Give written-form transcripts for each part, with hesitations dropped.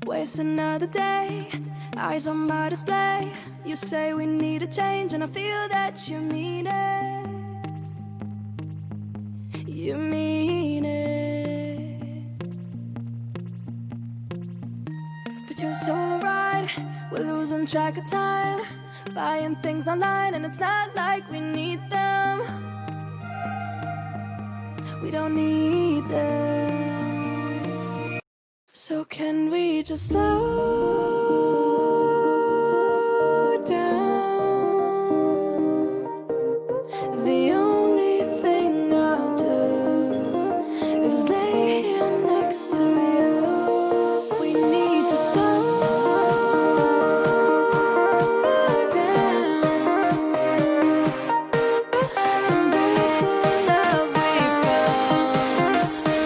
Waste another day, eyes on my display. You say we need a change, and I feel that you mean it. You mean it. But you're so right, we're losing track of time, buying things online, and it's not like we need them. We don't need them. So can we just slow down? The only thing I'll do is lay here next to you. We need to slow down. Embrace the love we found.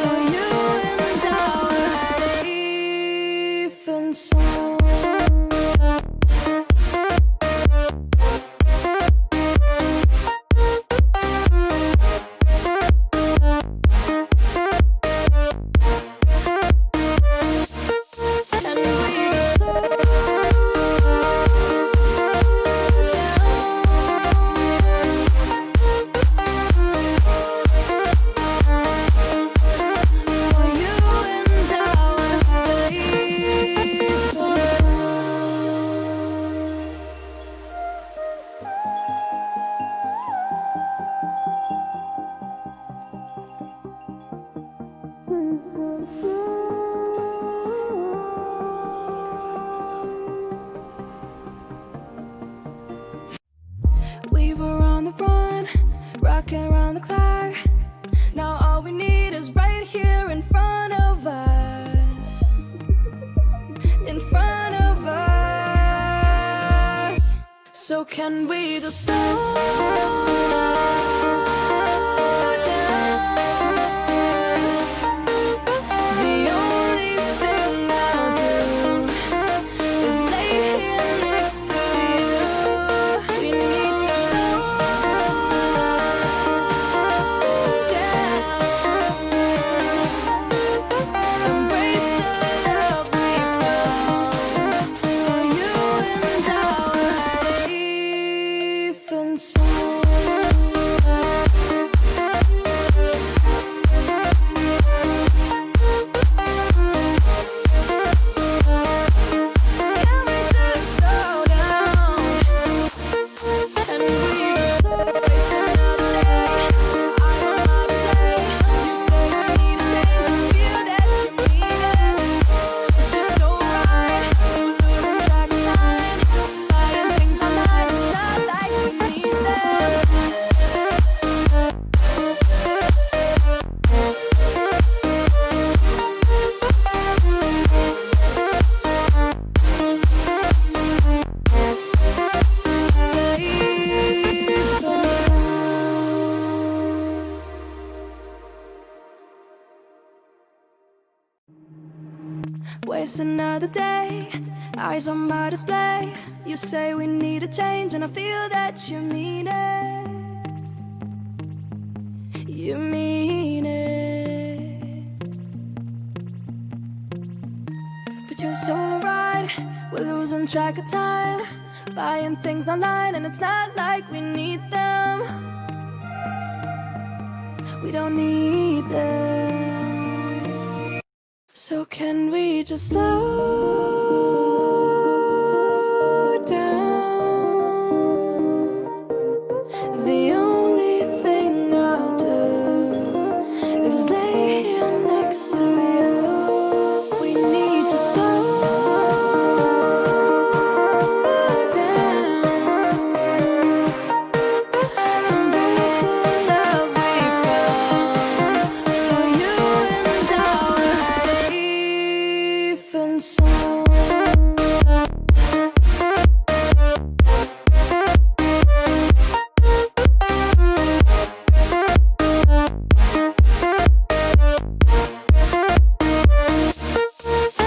For you and I were safe and sound. And we just slow down. For you and I were safe and we were on the run, rocking around the clock. Now all we need is right here in front of us. In front of us. So can we just slow down? The only thing I'll do is lay here next to you. We need to slow down. Embrace the love we found. For you and I were safe and sound. Can we just slow down? And we just slow. Waste another day, eyes on my display. You say we need a change, and I feel that you mean it. But you're so right, we're losing track of time, buying things online, and it's not like we need them. Waste another day, eyes on my display. You say we need a change, and I feel that you mean it. You mean it. But you're so right, we're losing track of time, buying things online, and it's not like we need them. We don't need them. So can we just slow down? The only thing I'll do is lay here next to you. We need to slow down. Embrace the love we found. For you and I were safe and sound.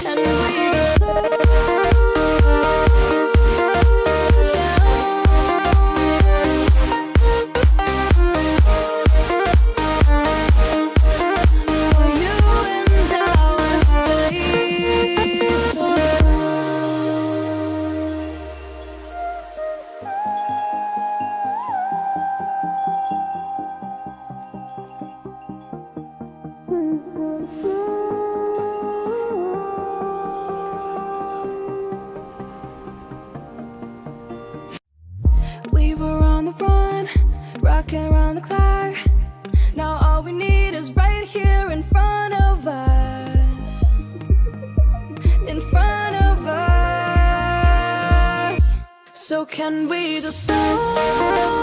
And we just slow down. For you and I were safe. We were on the run, rocking around the clock. Now all we need is right here in front of us. In front of us. So can we just slow down?